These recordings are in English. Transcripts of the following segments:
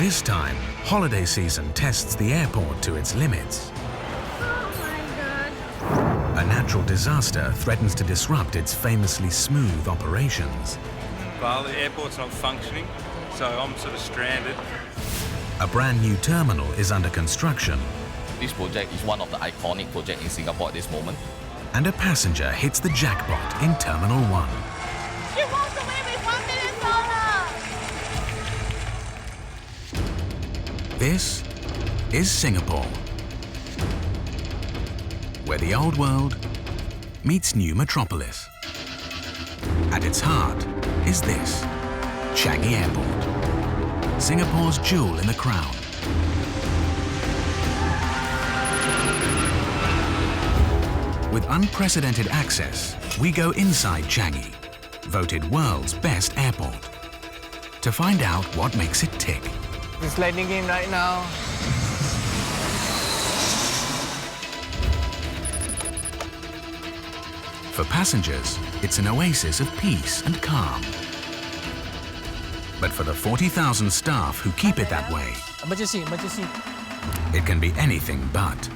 This time, holiday season tests the airport to its limits. Oh my God. A natural disaster threatens to disrupt its famously smooth operations. Well, the airport's not functioning, so I'm sort of stranded. A brand new terminal is under construction. This project is one of the iconic projects in Singapore at this moment. And a passenger hits the jackpot in Terminal 1. She walked away with $1 million! This is Singapore, where the old world meets new metropolis. At its heart is this, Changi Airport, Singapore's jewel in the crown. With unprecedented access, we go inside Changi, voted world's best airport, to find out what makes it tick. It's lightning in right now. For passengers, it's an oasis of peace and calm. But for the 40,000 staff who keep it that way, Emergency. it can be anything but.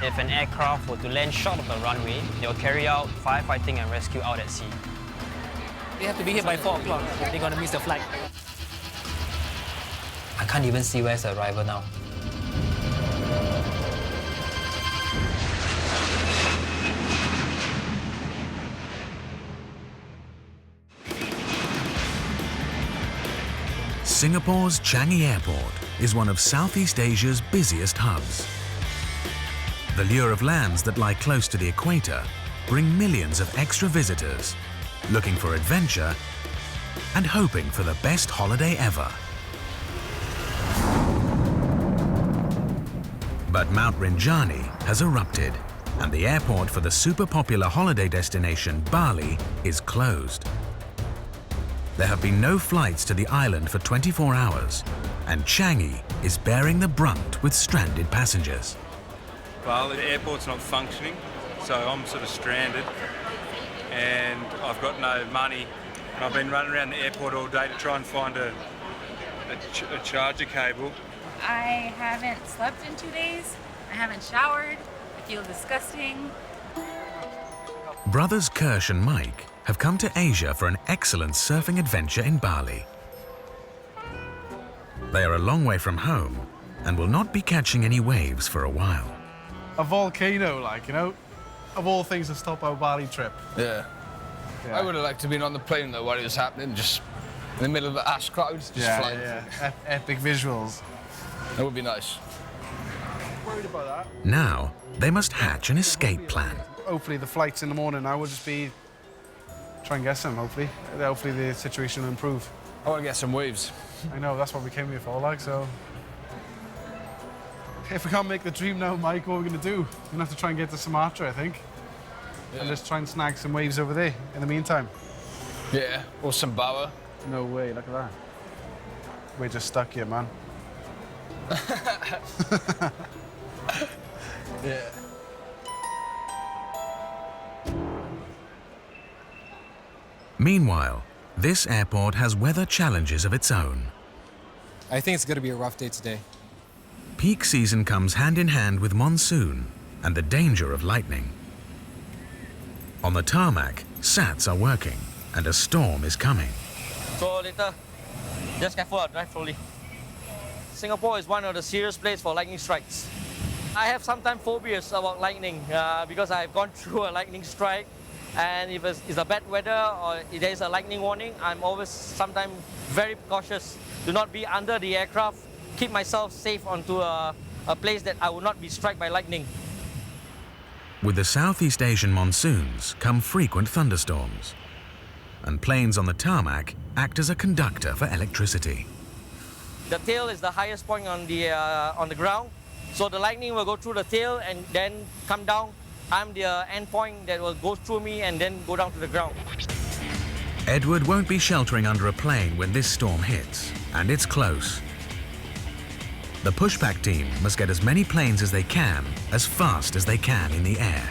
If an aircraft were to land short of the runway, they will carry out firefighting and rescue out at sea. They have to be here by 4 o'clock. They're gonna miss the flight. I can't even see where's the arrival now. Singapore's Changi Airport is one of Southeast Asia's busiest hubs. The lure of lands that lie close to the equator bring millions of extra visitors looking for adventure and hoping for the best holiday ever. But Mount Rinjani has erupted, and the airport for the super popular holiday destination Bali is closed. There have been no flights to the island for 24 hours, and Changi is bearing the brunt with stranded passengers. Well, the airport's not functioning, so I'm sort of stranded, and I've got no money. I've been running around the airport all day to try and find a charger cable. I haven't slept in 2 days. I haven't showered. I feel disgusting. Brothers Kirsch and Mike have come to Asia for an excellent surfing adventure in Bali. They are a long way from home and will not be catching any waves for a while. A volcano, like, you know, of all things to stop our Bali trip. Yeah. I would have liked to have been on the plane though while it was happening, just in the middle of the ash clouds, just flying. Epic visuals. That would be nice. Worried about that. Now, they must hatch an escape plan. Hopefully the flights in the morning, I will just be try and get some, hopefully. Hopefully the situation will improve. I want to get some waves. I know, that's what we came here for, like, so. If we can't make the dream now, Mike, what are we going to do? We're going to have to try and get to Sumatra, I think. Yeah. And just try and snag some waves over there in the meantime. Yeah, or some bower. No way, look at that. We're just stuck here, man. Yeah. Meanwhile, this airport has weather challenges of its own. I think it's going to be a rough day today. Peak season comes hand in hand with monsoon and the danger of lightning. On the tarmac, SATs are working and a storm is coming. So later, just careful, drive slowly. Singapore is one of the serious places for lightning strikes. I have sometimes phobias about lightning because I've gone through a lightning strike, and if it's a bad weather or if there is a lightning warning, I'm always sometimes very cautious. Do not be under the aircraft, keep myself safe onto a place that I will not be struck by lightning. With the Southeast Asian monsoons come frequent thunderstorms, and planes on the tarmac act as a conductor for electricity. The tail is the highest point on the ground, so the lightning will go through the tail and then come down. I'm the end point that will go through me and then go down to the ground. Edward won't be sheltering under a plane when this storm hits, and it's close. The pushback team must get as many planes as they can, as fast as they can in the air.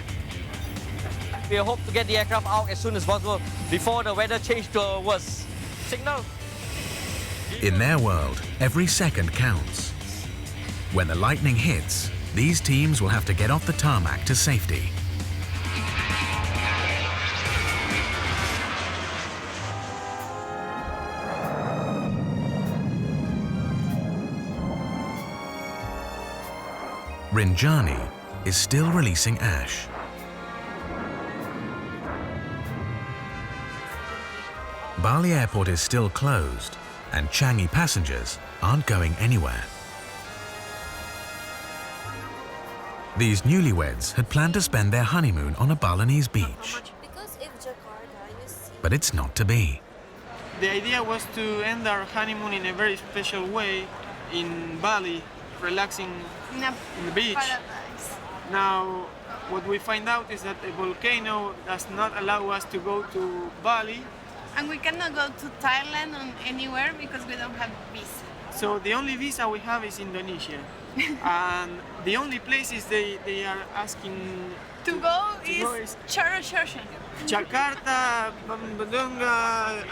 we hope to get the aircraft out as soon as possible before the weather changes to worse. Signal. In their world, every second counts. When the lightning hits, these teams will have to get off the tarmac to safety. Rinjani is still releasing ash. Bali airport is still closed, and Changi passengers aren't going anywhere. These newlyweds had planned to spend their honeymoon on a Balinese beach. But it's not to be. The idea was to end our honeymoon in a very special way in Bali, relaxing in the beach. Now, what we find out is that a volcano does not allow us to go to Bali. And we cannot go to Thailand or anywhere because we don't have visa. So the only visa we have is Indonesia. And the only places they are asking to go is Jakarta, Bandunga,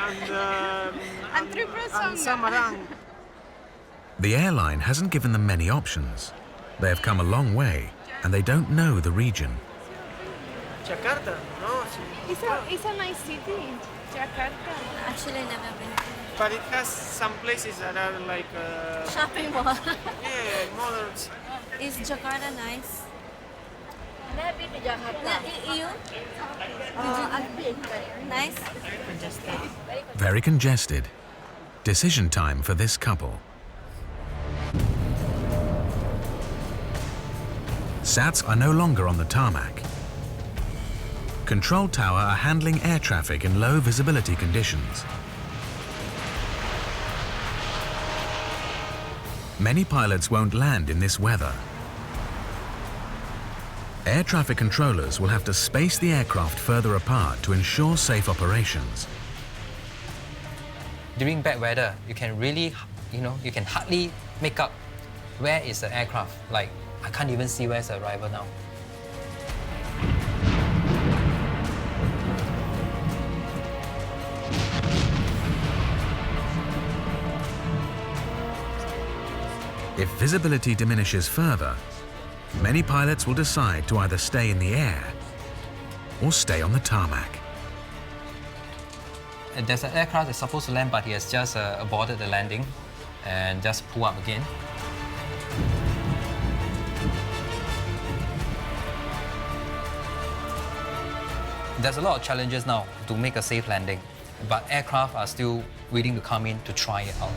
and Samarang. The airline hasn't given them many options. They have come a long way, and they don't know the region. Jakarta, no? It's a nice city, Jakarta. Actually, never been. But it has some places that are like... shopping mall. Yeah, malls. Is Jakarta nice? I've been to Jakarta. You? I've been. Nice? Very congested. Decision time for this couple. SATs are no longer on the tarmac. Control tower are handling air traffic in low visibility conditions. Many pilots won't land in this weather. Air traffic controllers will have to space the aircraft further apart to ensure safe operations. During bad weather, you can really, you can hardly make up where is the aircraft. Like, I can't even see where's the arrival now. If visibility diminishes further, many pilots will decide to either stay in the air or stay on the tarmac. There's an aircraft that's supposed to land, but he has just aborted the landing and just pull up again. There's a lot of challenges now to make a safe landing, but aircraft are still willing to come in to try it out.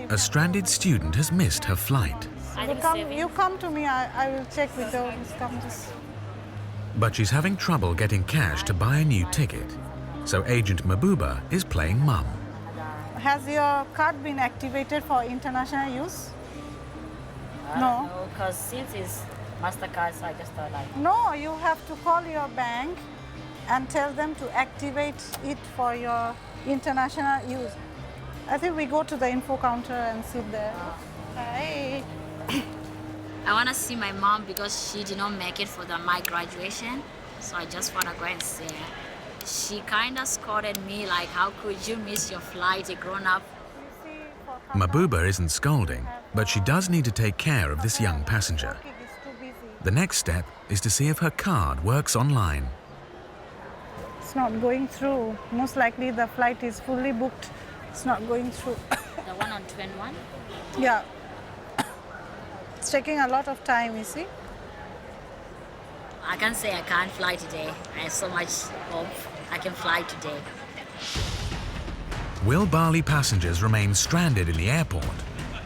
A stranded student has missed her flight. You come to me, I will check with those. But she's having trouble getting cash to buy a new ticket. So Agent Mabuba is playing mum. Has your card been activated for international use? No. No, because since it's MasterCard, so I just thought like... No, you have to call your bank and tell them to activate it for your international use. I think we go to the info counter and sit there. Hi. I want to see my mom because she did not make it for my graduation. So I just want to go and see her. She kind of scolded me like, how could you miss your flight, a grown-up? Mabuba isn't scolding, but she does need to take care of this young passenger. The next step is to see if her card works online. It's not going through. Most likely the flight is fully booked. It's not going through. The one on 21? Yeah. It's taking a lot of time, you see. I can't say I can't fly today. I have so much hope I can fly today. Will Bali passengers remain stranded in the airport?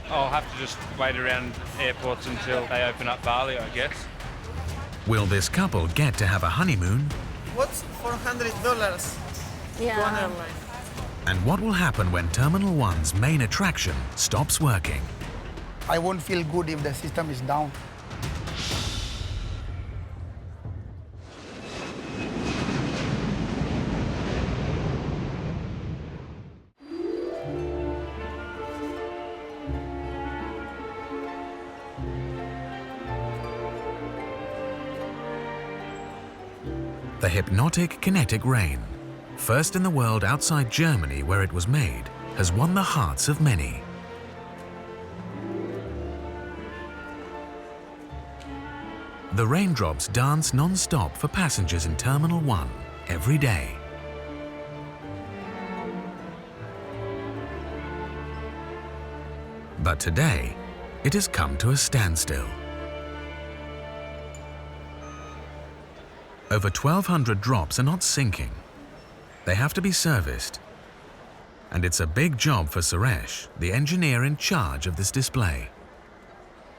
I'll have to just wait around airports until they open up Bali, I guess. Will this couple get to have a honeymoon? What's $400 Yeah. to an airline? And what will happen when Terminal 1's main attraction stops working? I won't feel good if the system is down. The hypnotic kinetic rain, first in the world outside Germany where it was made, has won the hearts of many. The raindrops dance non-stop for passengers in Terminal 1 every day. But today, it has come to a standstill. Over 1,200 drops are not sinking. They have to be serviced. And it's a big job for Suresh, the engineer in charge of this display.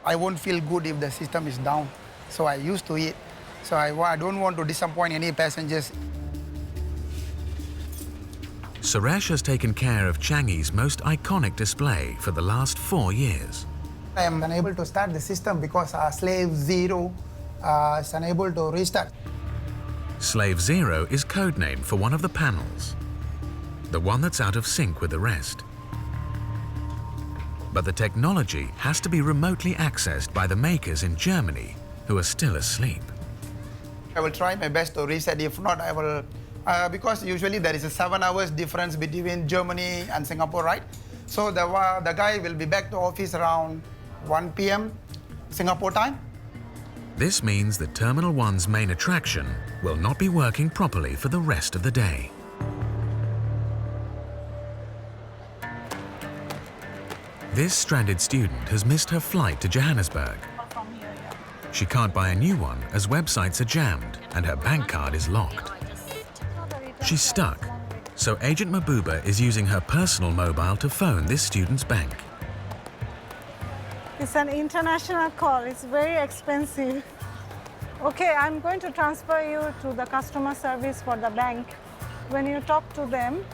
I won't feel good if the system is down, so I used to it. So I don't want to disappoint any passengers. Suresh has taken care of Changi's most iconic display for the last 4 years. I am unable to start the system because Slave Zero is unable to restart. Slave Zero is codename for one of the panels, the one that's out of sync with the rest. But the technology has to be remotely accessed by the makers in Germany, who are still asleep. I will try my best to reset. If not, I will, because usually there is a 7 hours difference between Germany and Singapore, right? So the guy will be back to office around 1 p.m. Singapore time. This means that Terminal 1's main attraction will not be working properly for the rest of the day. This stranded student has missed her flight to Johannesburg. She can't buy a new one as websites are jammed and her bank card is locked. She's stuck, so Agent Mabuba is using her personal mobile to phone this student's bank. It's an international call. It's very expensive. Okay, I'm going to transfer you to the customer service for the bank. When you talk to them,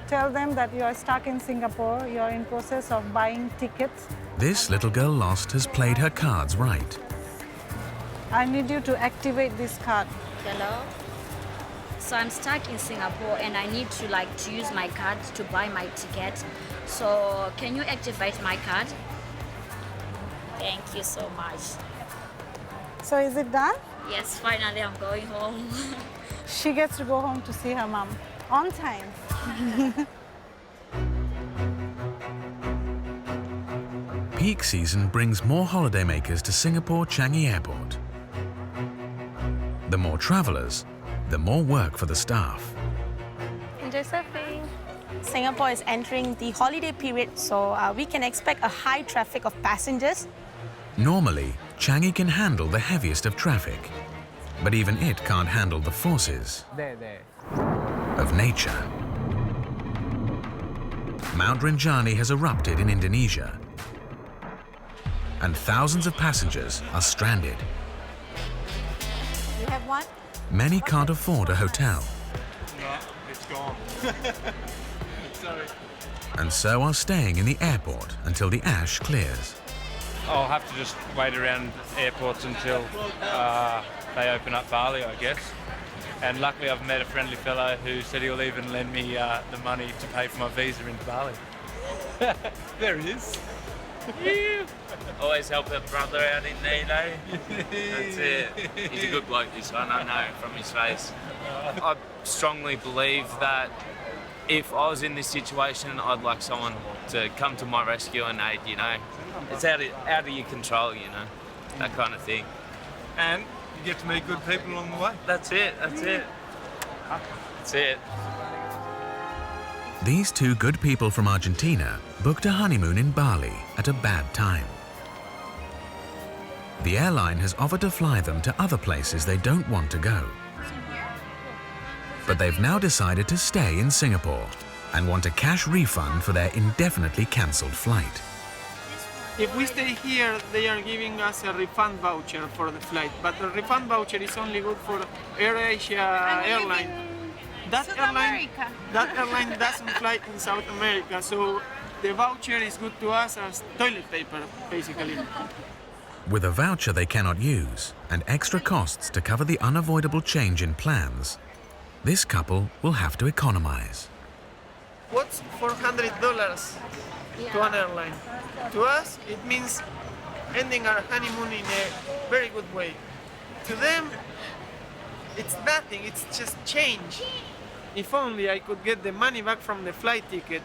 tell them that you are stuck in Singapore, you are in process of buying tickets. This little girl lost has played her cards right. I need you to activate this card. Hello? So I'm stuck in Singapore and I need to use my card to buy my ticket. So can you activate my card? Thank you so much. So is it done? Yes, finally I'm going home. She gets to go home to see her mom on time. Peak season brings more holidaymakers to Singapore Changi Airport. The more travelers, the more work for the staff. Enjoy surfing. Singapore is entering the holiday period, so we can expect a high traffic of passengers. Normally, Changi can handle the heaviest of traffic, but even it can't handle the forces of nature. Mount Rinjani has erupted in Indonesia, and thousands of passengers are stranded. You have one? Many can't afford a hotel, No, it's gone. Sorry. and so are staying in the airport until the ash clears. I'll have to just wait around airports until they open up Bali, I guess. And luckily I've met a friendly fellow who said he'll even lend me the money to pay for my visa into Bali. There he is. Always help a brother out in need, eh? That's it. He's a good bloke, this one, I know from his face. I strongly believe that if I was in this situation, I'd like someone to come to my rescue and aid, you know. It's out of your control, you know, that kind of thing. And you get to meet good people along the way. That's it, that's it. That's it. These two good people from Argentina booked a honeymoon in Bali at a bad time. The airline has offered to fly them to other places they don't want to go. But they've now decided to stay in Singapore and want a cash refund for their indefinitely cancelled flight. If we stay here, they are giving us a refund voucher for the flight, but the refund voucher is only good for AirAsia airline. That airline doesn't fly in South America, so the voucher is good to us as toilet paper, basically. With a voucher they cannot use and extra costs to cover the unavoidable change in plans, this couple will have to economize. What's $400 to an airline? To us, it means ending our honeymoon in a very good way. To them, it's nothing, it's just change. If only I could get the money back from the flight ticket,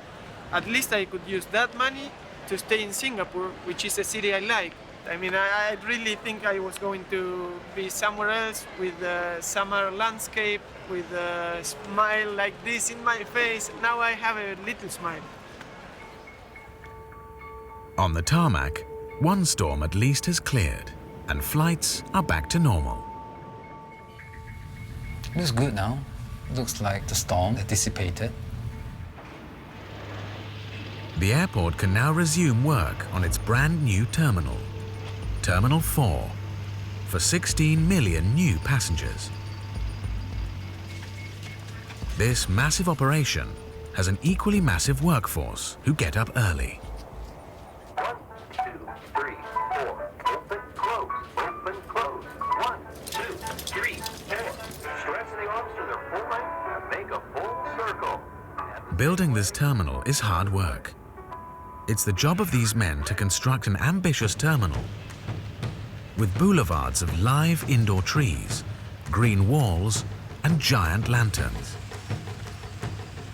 at least I could use that money to stay in Singapore, which is a city I like. I mean, I really think I was going to be somewhere else with a summer landscape, with a smile like this in my face. Now I have a little smile. On the tarmac, one storm at least has cleared, and flights are back to normal. It looks good now. Looks like the storm had dissipated. The airport can now resume work on its brand new terminal, Terminal 4, for 16 million new passengers. This massive operation has an equally massive workforce who get up early. 1, 2, 3, 4. Open, close, open, close. 1, 2, 3, 4. Stretch the arms to their full length and make a full circle. Building this terminal is hard work. It's the job of these men to construct an ambitious terminal with boulevards of live indoor trees, green walls, and giant lanterns.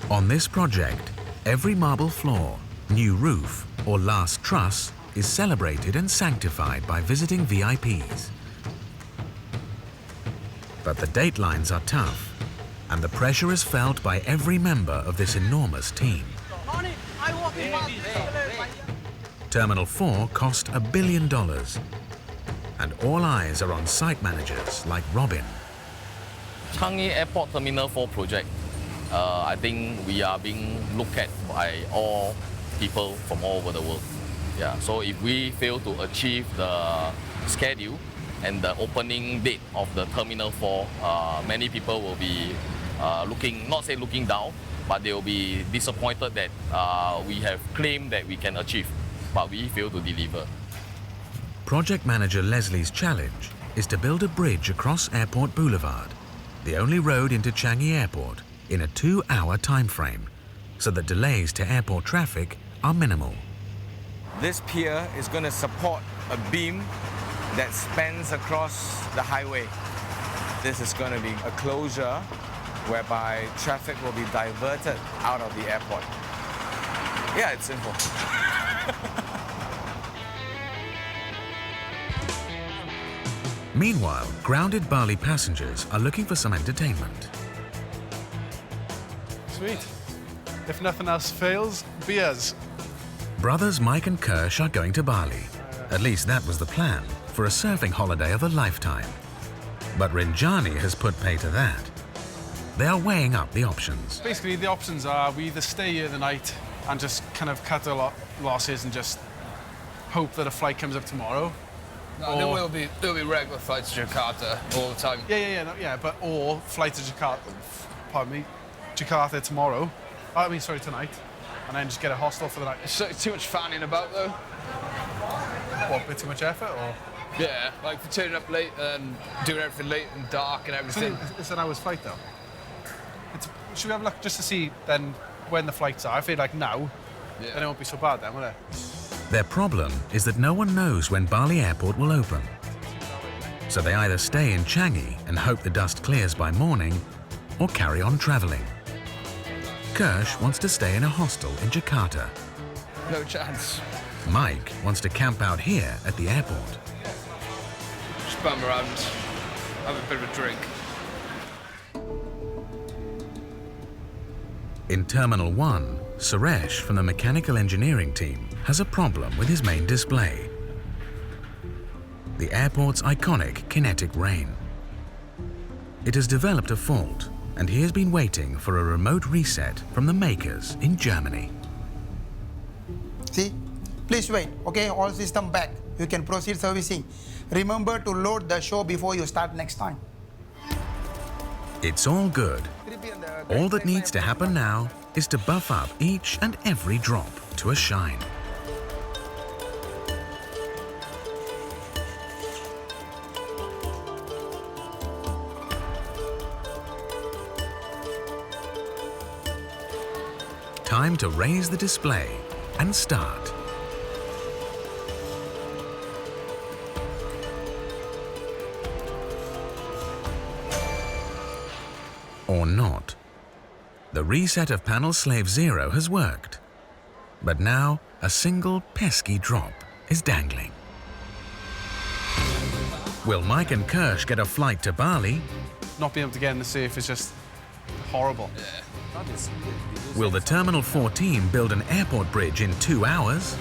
On this project, every marble floor, new roof, or last truss is celebrated and sanctified by visiting VIPs. But the datelines are tough, and the pressure is felt by every member of this enormous team. Terminal 4 cost $1 billion, and all eyes are on site managers like Robin. Changi Airport Terminal 4 project, I think we are being looked at by all people from all over the world. Yeah, so if we fail to achieve the schedule and the opening date of the Terminal 4, many people will be looking down, but they will be disappointed that we have claimed that we can achieve, but we fail to deliver. Project manager Leslie's challenge is to build a bridge across Airport Boulevard, the only road into Changi Airport, in a 2-hour time frame, so that delays to airport traffic are minimal. This pier is going to support a beam that spans across the highway. This is going to be a closure whereby traffic will be diverted out of the airport. Yeah, it's simple. Meanwhile, grounded Bali passengers are looking for some entertainment. Sweet. If nothing else fails, beers. Brothers Mike and Kirsch are going to Bali. At least that was the plan, for a surfing holiday of a lifetime. But Rinjani has put pay to that. They are weighing up the options. Basically, the options are we either stay here the night and just kind of cut our losses and just hope that a flight comes up tomorrow. No, there'll be regular flights to Jakarta all the time. Or flight to Jakarta, Jakarta tomorrow. Tonight. And then just get a hostel for the night. It's too much fanning about though. What, a bit too much effort or? Yeah, like for turning up late and doing everything late and dark and everything. It's an hour's flight though. Should we have a look just to see then when the flights are? I feel like now, then it won't be so bad then, will it? Their problem is that no one knows when Bali Airport will open. So they either stay in Changi and hope the dust clears by morning, or carry on travelling. Kirsch wants to stay in a hostel in Jakarta. No chance. Mike wants to camp out here at the airport. Just bum around, have a bit of a drink. In Terminal 1, Suresh from the mechanical engineering team has a problem with his main display. The airport's iconic kinetic rain. It has developed a fault, and he has been waiting for a remote reset from the makers in Germany. See, please wait, okay, all system back. You can proceed servicing. Remember to load the show before you start next time. It's all good. All that needs to happen now is to buff up each and every drop to a shine. Time to raise the display and start. or not. The reset of panel slave 0 has worked. But now, a single pesky drop is dangling. Will Mike and Kirsch get a flight to Bali? Not being able to get in the safe is just horrible. Will the Terminal 4 team build an airport bridge in 2 hours?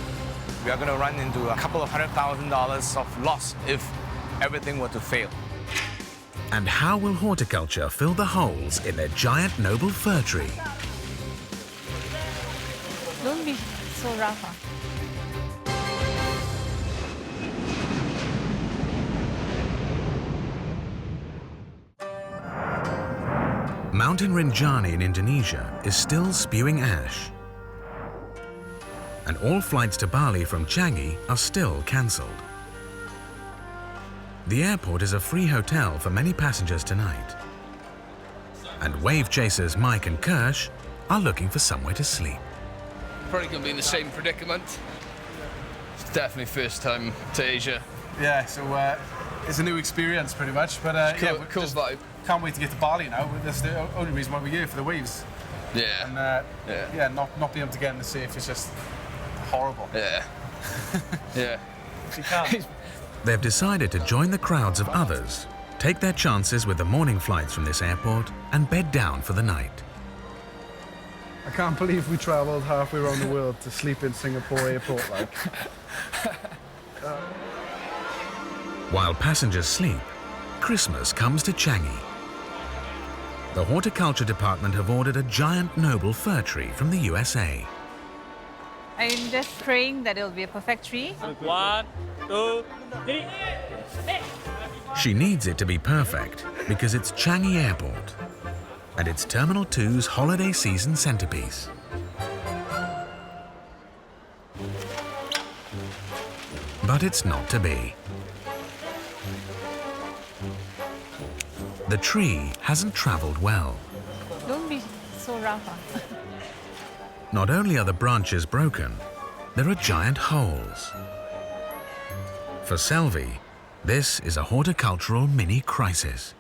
We are going to run into a couple of $100,000 of loss if everything were to fail. And how will horticulture fill the holes in their giant noble fir tree? Don't be so rough, huh? Mountain Rinjani in Indonesia is still spewing ash. And all flights to Bali from Changi are still cancelled. The airport is a free hotel for many passengers tonight. And wave chasers Mike and Kirsch are looking for somewhere to sleep. Probably going to be in the same predicament. It's definitely first time to Asia. Yeah, so it's a new experience pretty much. But cool, yeah, cool vibe. Can't wait to get to Bali now. That's the only reason why we're here, for the waves. Yeah. And yeah, not being able to get in the safe is just horrible. Yeah. Yeah. You can't. They've decided to join the crowds of others, take their chances with the morning flights from this airport, and bed down for the night. I can't believe we travelled halfway around the world to sleep in Singapore airport, like. While passengers sleep, Christmas comes to Changi. The horticulture department have ordered a giant noble fir tree from the USA. I'm just praying that it'll be a perfect tree. 1, 2, 3. She needs it to be perfect because it's Changi Airport and it's Terminal 2's holiday season centerpiece. But it's not to be. The tree hasn't traveled well. Don't be so rough, huh? Not only are the branches broken, there are giant holes. For Selvi, this is a horticultural mini-crisis.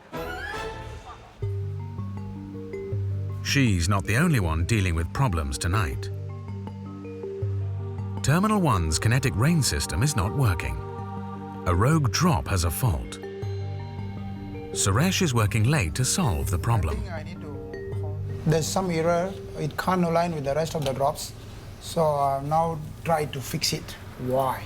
She's not the only one dealing with problems tonight. Terminal 1's kinetic rain system is not working. A rogue drop has a fault. Suresh is working late to solve the problem. There's some error. It can't align with the rest of the drops. So I've now tried to fix it. Why?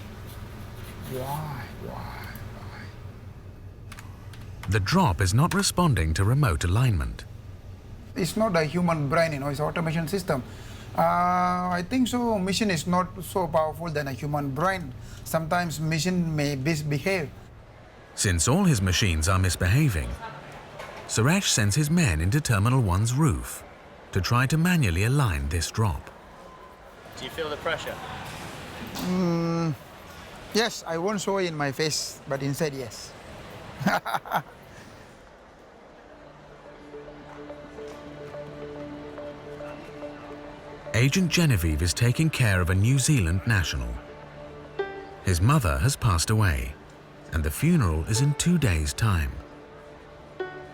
The drop is not responding to remote alignment. It's not a human brain, it's an automation system. I think so. Machine is not so powerful than a human brain. Sometimes machine may misbehave. Since all his machines are misbehaving, Suresh sends his men into Terminal 1's roof to try to manually align this drop. Do you feel the pressure? Yes, I won't show it in my face, but inside, yes. Agent Genevieve is taking care of a New Zealand national. His mother has passed away, and the funeral is in 2 days' time.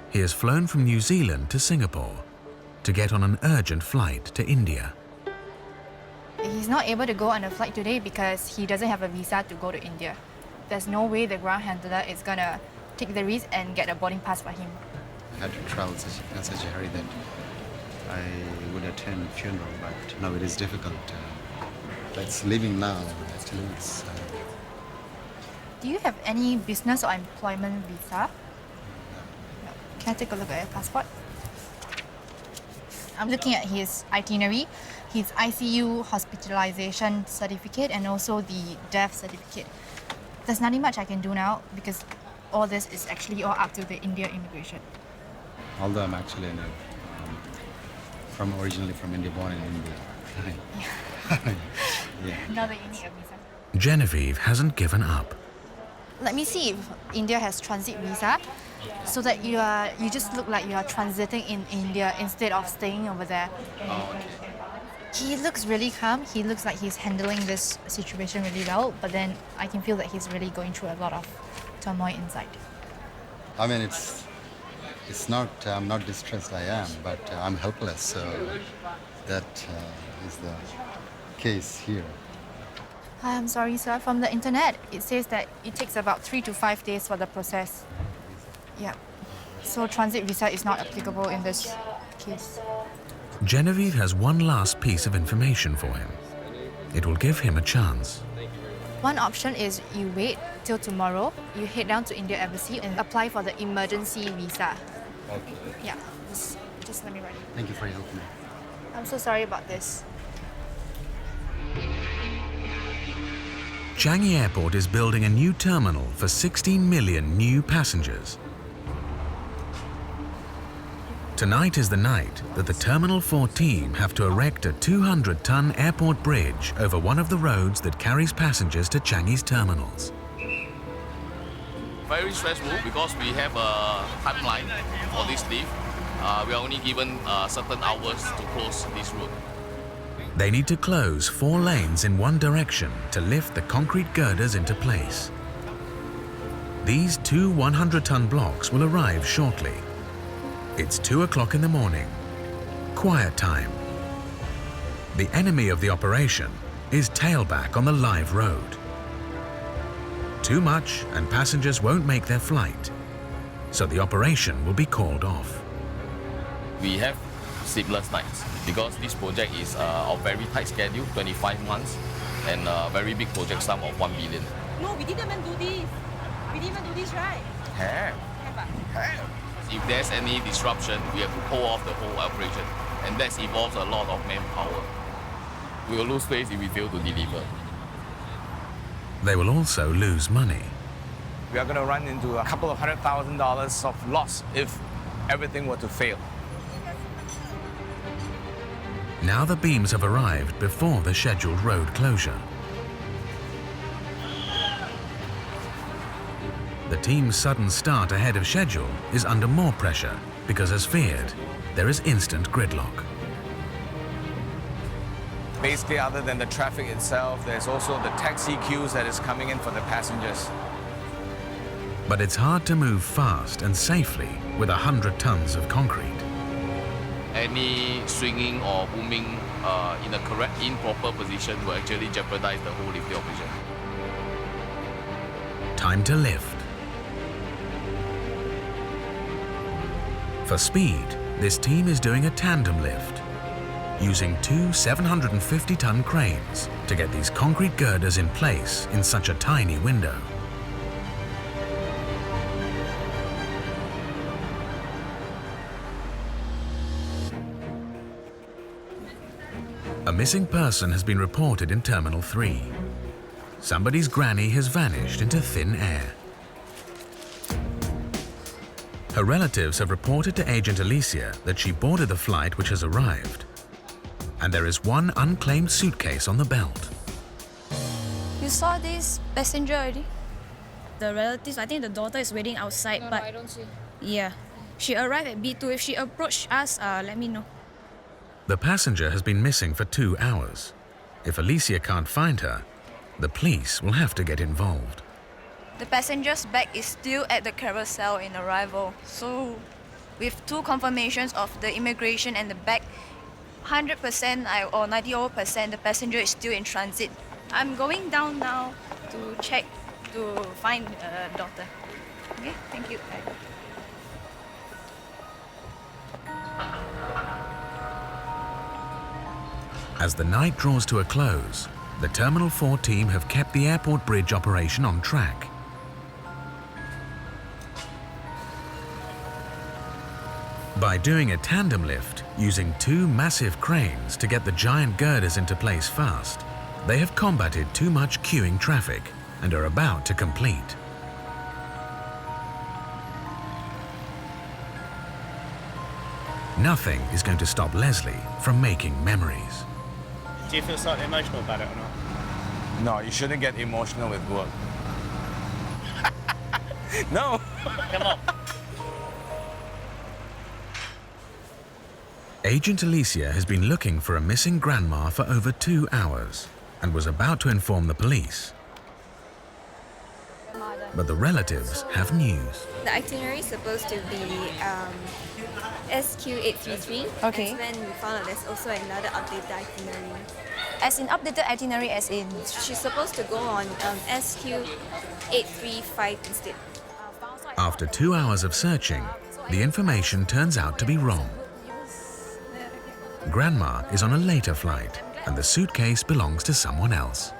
He has flown from New Zealand to Singapore to get on an urgent flight to India. He's not able to go on a flight today because he doesn't have a visa to go to India. There's no way the ground handler is gonna take the risk and get a boarding pass for him. I had to travel in such a hurry that I would attend funeral, but now it is difficult. That's living now. Actually, it's. Do you have any business or employment visa? No. Can I take a look at your passport? I'm looking at his itinerary, his ICU hospitalization certificate, and also the death certificate. There's nothing much I can do now because all this is actually all up to the India immigration. Although I'm actually originally from India, born in India. Yeah. Now that you need a visa. Genevieve hasn't given up. Let me see if India has transit visa, so that you just look like you are transiting in India instead of staying over there. Oh, okay. He looks really calm. He looks like he's handling this situation really well, but then I can feel that he's really going through a lot of turmoil inside. I mean, it's It's not, I'm not distressed, I am, but I'm helpless. So that is the case here. Hi, I'm sorry, sir. From the internet, it says that it takes about 3 to 5 days for the process. Yeah. So transit visa is not applicable in this case. Genevieve has one last piece of information for him. It will give him a chance. One option is you wait till tomorrow, you head down to India Embassy and apply for the emergency visa. Okay. Yeah, just let me write it. Thank you for your help, ma'am. I'm so sorry about this. Changi Airport is building a new terminal for 16 million new passengers. Tonight is the night that the Terminal 4 team have to erect a 200-ton airport bridge over one of the roads that carries passengers to Changi's terminals. Very stressful because we have a timeline for this lift. We are only given certain hours to close this road. They need to close 4 lanes in one direction to lift the concrete girders into place. These 2 100-ton blocks will arrive shortly. It's 2 o'clock in the morning. Quiet time. The enemy of the operation is tailback on the live road. Too much and passengers won't make their flight, so the operation will be called off. We have sleepless nights because this project is a very tight schedule, 25 months, and a very big project sum of 1 billion. No, we didn't even do this. We didn't even do this, right? Have. If there's any disruption, we have to pull off the whole operation, and that involves a lot of manpower. We will lose face if we fail to deliver. They will also lose money. We are going to run into a couple of $100,000 of loss if everything were to fail. Now the beams have arrived before the scheduled road closure. The team's sudden start ahead of schedule is under more pressure because, as feared, there is instant gridlock. Basically, other than the traffic itself, there's also the taxi queues that is coming in for the passengers. But it's hard to move fast and safely with 100 tons of concrete. Any swinging or booming in a correct, improper position will actually jeopardize the whole lifting operation. Time to lift. For speed, this team is doing a tandem lift, using 2 750-ton cranes to get these concrete girders in place in such a tiny window. A missing person has been reported in Terminal 3. Somebody's granny has vanished into thin air. Her relatives have reported to Agent Alicia that she boarded the flight which has arrived, and there is one unclaimed suitcase on the belt. You saw this passenger already? The relatives, I think the daughter is waiting outside, but I don't see. Yeah, she arrived at B2. If she approached us, let me know. The passenger has been missing for 2 hours. If Alicia can't find her, the police will have to get involved. The passenger's bag is still at the carousel in arrival. So, with 2 confirmations of the immigration and the bag, 100% or 90% the passenger is still in transit. I'm going down now to check to find the daughter. Okay, thank you. As the night draws to a close, the Terminal 4 team have kept the airport bridge operation on track. By doing a tandem lift, using 2 massive cranes to get the giant girders into place fast, they have combated too much queuing traffic and are about to complete. Nothing is going to stop Leslie from making memories. Do you feel slightly emotional about it or not? No, you shouldn't get emotional with work. No! Come on. Agent Alicia has been looking for a missing grandma for over 2 hours and was about to inform the police. But the relatives have news. The itinerary is supposed to be SQ833. Okay. And then we found out there's also another updated itinerary. As in updated itinerary, as in? She's supposed to go on SQ835 instead. After 2 hours of searching, the information turns out to be wrong. Grandma is on a later flight, and the suitcase belongs to someone else.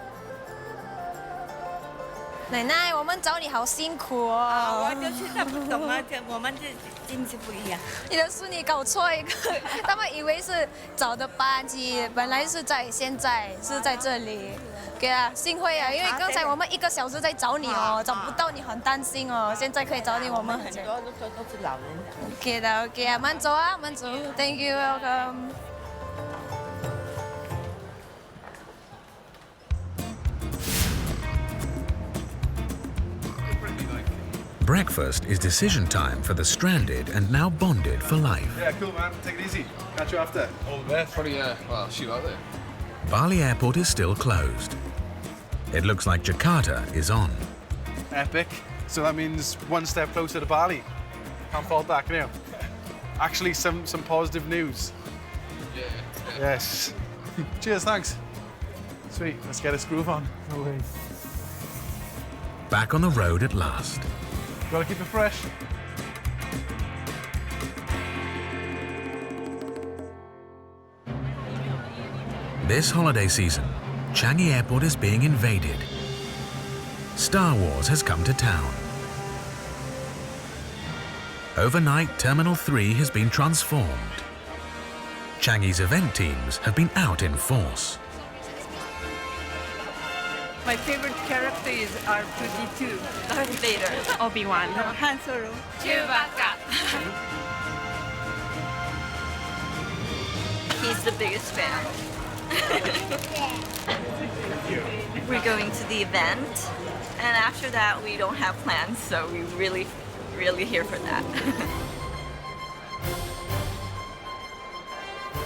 奶奶，我们找你好辛苦哦。我就是他不懂啊，我们这真是不一样。你的孙女搞错一个，他们以为是找的班机，本来是在现在是在这里。给啊，幸会啊，因为刚才我们1个小时在找你哦，找不到你很担心哦，现在可以找你，我们很多都是老人。OK 的 OK 啊，慢走啊，慢走 ，Thank you welcome。 Breakfast is decision time for the stranded and now bonded for life. Yeah, cool, man. Take it easy. Catch you after. All the best. Probably, well, shoot out there. Bali airport is still closed. It looks like Jakarta is on. Epic. So that means one step closer to Bali. Can't fault that, can you? Actually, some positive news. Yeah. Yes. Cheers, thanks. Sweet. Let's get a groove on. No way. Back on the road at last. Gotta keep it fresh. This holiday season, Changi Airport is being invaded. Star Wars has come to town. Overnight, Terminal 3 has been transformed. Changi's event teams have been out in force. My favorite character is R2D2, Darth Vader, Obi-Wan, Han Solo, Chewbacca. He's the biggest fan. We're going to the event, and after that we don't have plans, so we're really here for that.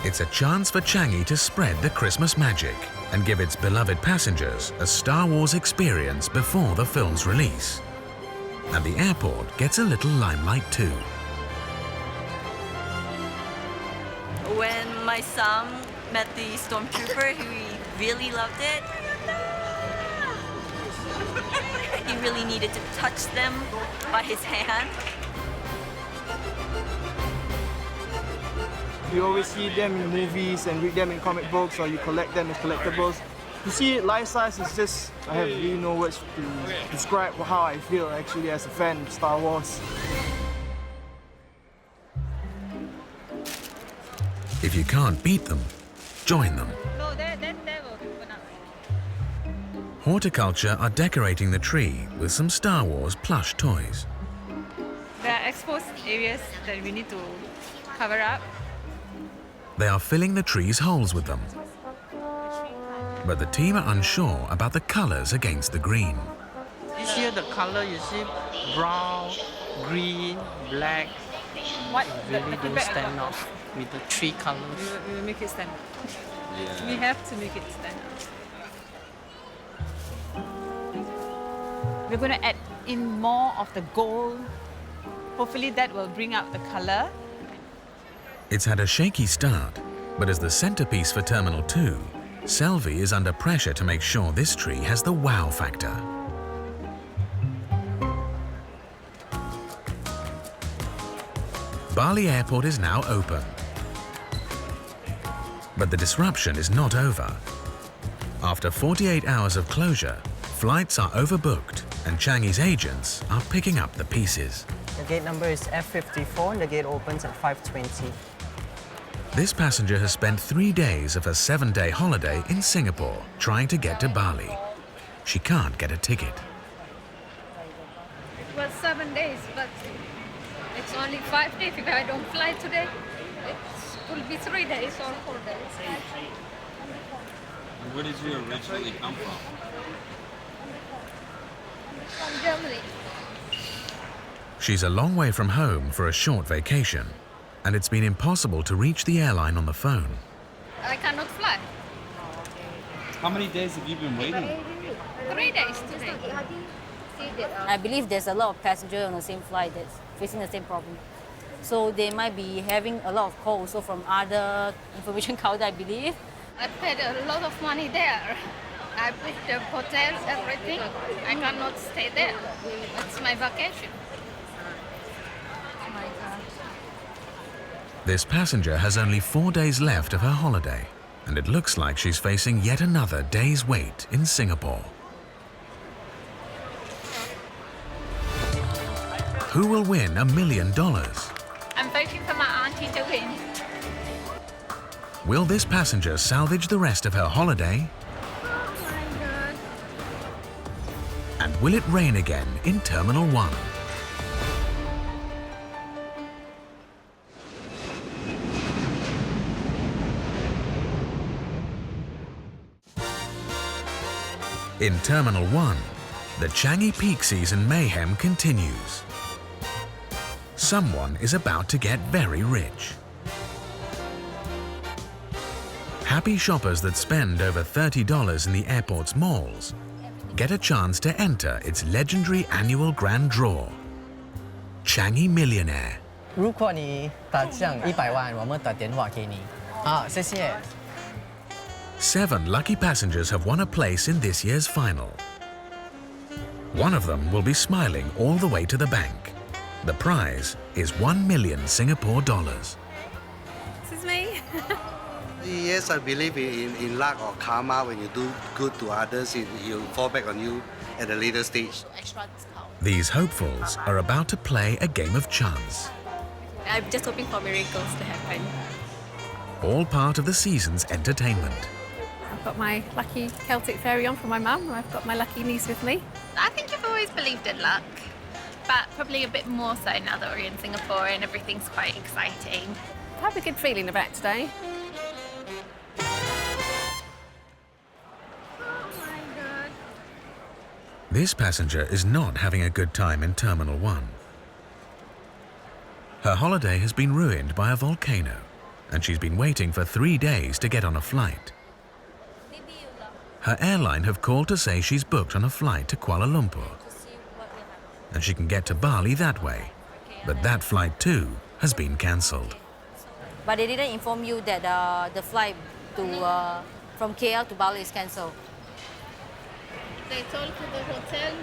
It's a chance for Changi to spread the Christmas magic and give its beloved passengers a Star Wars experience before the film's release. And the airport gets a little limelight too. When my son met the stormtrooper, he really loved it. He really needed to touch them by his hand. You always see them in movies and read them in comic books, or you collect them as collectibles. To see it life size is just, I have really no words to describe how I feel actually as a fan of Star Wars. If you can't beat them, join them. Horticulture are decorating the tree with some Star Wars plush toys. There are exposed areas that we need to cover up. They are filling the tree's holes with them. But the team are unsure about the colors against the green. This year the color you see brown, green, black. What? Really don't stand out with the three colors. We will make it stand out. Yeah. We have to make it stand out. We're going to add in more of the gold. Hopefully that will bring out the color. It's had a shaky start, but as the centerpiece for Terminal 2, Selvi is under pressure to make sure this tree has the wow factor. Bali Airport is now open. But the disruption is not over. After 48 hours of closure, flights are overbooked and Changi's agents are picking up the pieces. The gate number is F54 and the gate opens at 5:20. This passenger has spent 3 days of her 7-day holiday in Singapore trying to get to Bali. She can't get a ticket. Well, 7 days, but it's only 5 days. If I don't fly today, it will be 3 days or 4 days. Where did you originally come from? From Germany. She's a long way from home for a short vacation, and it's been impossible to reach the airline on the phone. I cannot fly. How many days have you been waiting? 3 days today. I believe there's a lot of passengers on the same flight that's facing the same problem. So they might be having a lot of calls also from other information counter, I believe. I paid a lot of money there. I booked the hotel, everything. I cannot stay there. It's my vacation. Oh my God. This passenger has only 4 days left of her holiday, and it looks like she's facing yet another day's wait in Singapore. Who will win $1 million? I'm voting for my auntie to win. Will this passenger salvage the rest of her holiday? Oh my God. And will it rain again in Terminal 1? In Terminal 1, the Changi peak season mayhem continues. Someone is about to get very rich. Happy shoppers that spend over $30 in the airport's malls get a chance to enter its legendary annual grand draw, Changi Millionaire. 如果你打中100万，我们打电话给你。好，谢谢。 7 lucky passengers have won a place in this year's final. One of them will be smiling all the way to the bank. The prize is 1 million Singapore dollars. This is me. Yes, I believe in luck or karma. When you do good to others, it will fall back on you at a later stage. These hopefuls are about to play a game of chance, I'm just hoping for miracles to happen. all part of the season's entertainment. I've got my lucky Celtic fairy on for my mum, and I've got my lucky niece with me. I think I've always believed in luck, but probably a bit more so now that we're in Singapore and everything's quite exciting. I have a good feeling about today. This passenger is not having a good time in Terminal 1. Her holiday has been ruined by a volcano, and she's been waiting for 3 days to get on a flight. Her airline have called to say she's booked on a flight to Kuala Lumpur, and she can get to Bali that way, but that flight too has been cancelled. But they didn't inform you that the flight to from KL to Bali is cancelled. They told to the hotel,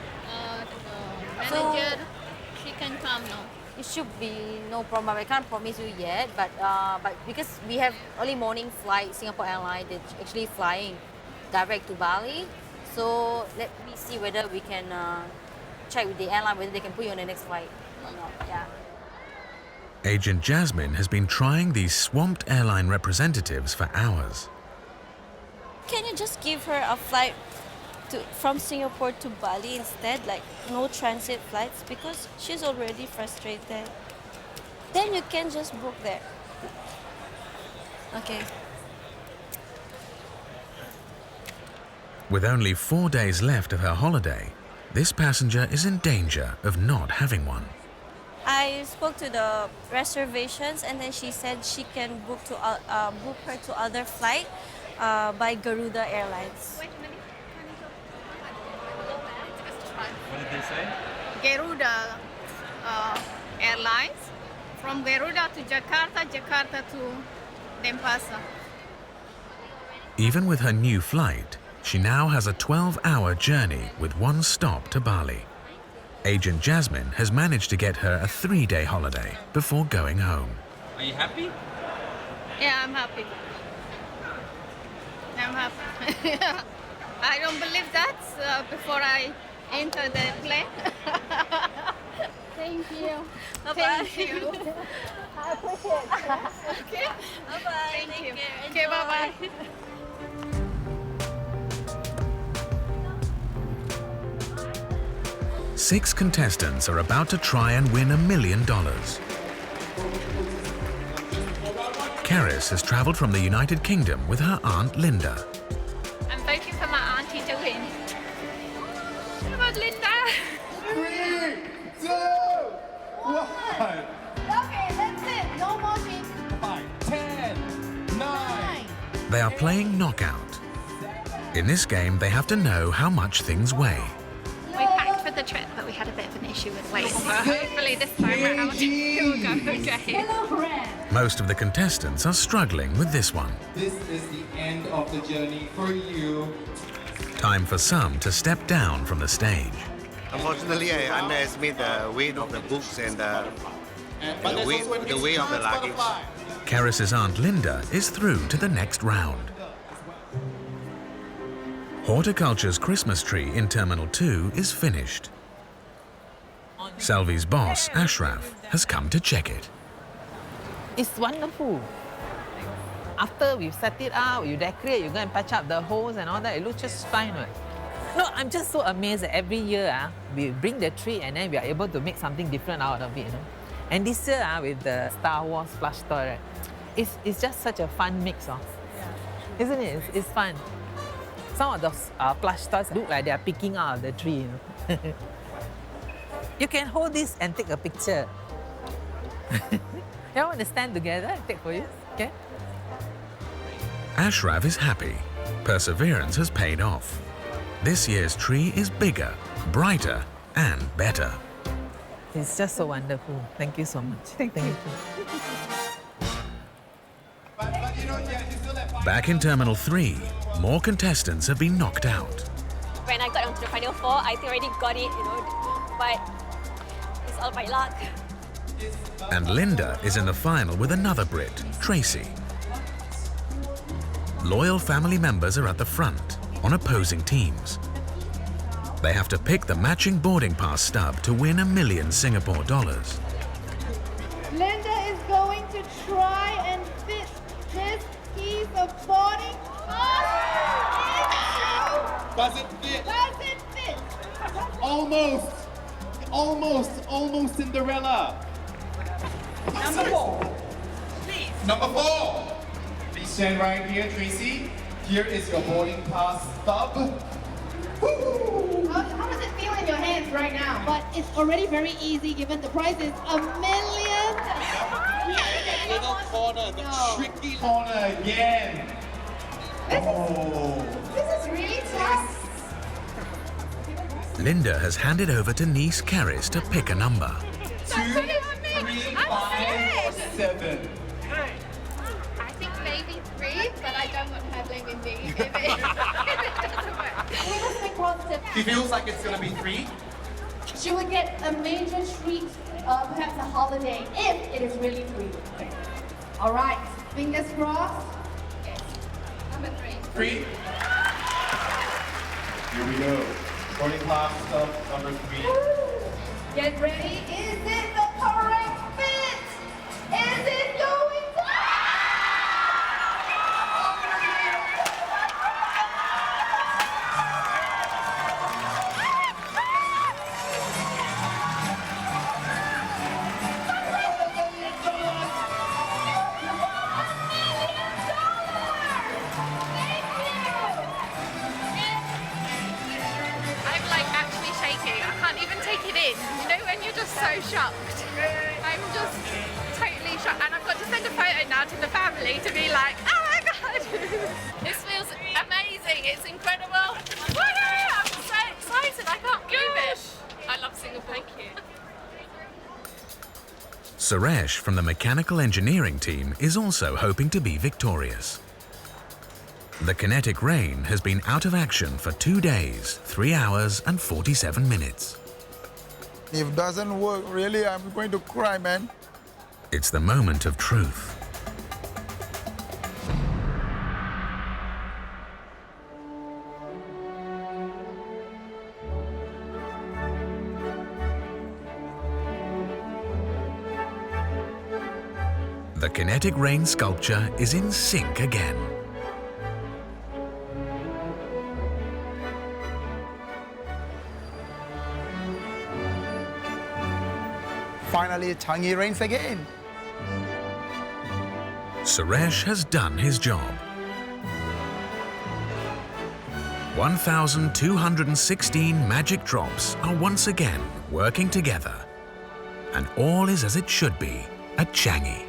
manager, she can come now. It should be no problem. I can't promise you yet, but because we have early morning flight, Singapore Airlines, they're actually flying direct to Bali. So let me see whether we can check with the airline whether they can put you on the next flight or not. Yeah. Agent Jasmine has been trying these swamped airline representatives for hours. Can you just give her a flight from Singapore to Bali instead, like no transit flights, because she's already frustrated. Then you can just book there. Okay. With only 4 days left of her holiday, this passenger is in danger of not having one. I spoke to the reservations, and then she said she can book her to other flight by Garuda Airlines. What did they say? Garuda Airlines. From Garuda to Jakarta, Jakarta to Denpasar. Even with her new flight, she now has a 12-hour journey with one stop to Bali. Agent Jasmine has managed to get her a 3-day holiday before going home. Are you happy? Yeah, I'm happy. I'm happy. I don't believe that before I enter the plane. Thank you. Bye-bye. Thank you. I appreciate it. Okay. Bye-bye. Thank you. Care. Okay, bye-bye. Six contestants are about to try and win $1 million. Karis has travelled from the United Kingdom with her aunt Linda. I'm voting for my auntie to win. Come on, Linda. 3, 2, 1. Okay, that's it. No more things. 5, 10, 9. They are playing knockout. In this game, they have to know how much things weigh. We packed for the trip. an issue with weight, but hopefully this time around it will go okay. Most of the contestants are struggling with this one. This is the end of the journey for you. Time for some to step down from the stage. Unfortunately, I underestimate the weight of the books and the weight of the luggage. Karis's Aunt Linda is through to the next round. Horticulture's Christmas tree in Terminal 2 is finished. Selvi's boss, Ashraf, has come to check it. It's wonderful. After we've set it up, you decorate, you go and patch up the holes and all that, it looks just fine. Right? No, I'm just so amazed that every year we bring the tree and then we are able to make something different out of it. And this year with the Star Wars plush toy, right, it's just such a fun mix. Isn't it? It's fun. Some of those plush toys look like they are picking out of the tree. You can hold this and take a picture. You want to stand together and take for you? Okay? Ashraf is happy. Perseverance has paid off. This year's tree is bigger, brighter, and better. It's just so wonderful. Thank you so much. Thank you. Back in Terminal 3, more contestants have been knocked out. When I got onto the final four, I already got it, but it's all by luck. And Linda is in the final with another Brit, Tracy. Loyal family members are at the front on opposing teams. They have to pick the matching boarding pass stub to win $1 million Singapore dollars. Linda is going to try and fit this piece of boarding pass. Does it fit? Does it fit? Almost Cinderella. Number 4. Please. Number 4. Please stand right here, Tracy. Here is your boarding pass stub. How does it feel in your hands right now? But it's already very easy given the prize is $1 million. That little corner, the tricky corner again. This is really tough. Linda has handed over to niece Karis to pick a number. 2, 3, 5, 7. I think maybe 3, but I don't want her blaming me if it doesn't work. She feels like it's gonna be 3. She would get a major treat, perhaps a holiday, if it is really 3. All right, fingers crossed. Yes. Number 3. 3. Here we go. Boarding pass stub number 3. Get ready. Is it the correct fit? Is it going to? So shocked. I'm just totally shocked, and I've got to send a photo now to the family to be like, oh my god, this feels amazing, it's incredible. I'm so excited, I can't believe it. I love Singapore. Thank you. Suresh from the mechanical engineering team is also hoping to be victorious. The kinetic rain has been out of action for 2 days, 3 hours and 47 minutes. If it doesn't work, really, I'm going to cry, man. It's the moment of truth. The kinetic rain sculpture is in sync again. Finally, Changi rains again. Suresh has done his job. 1,216 magic drops are once again working together. And all is as it should be at Changi.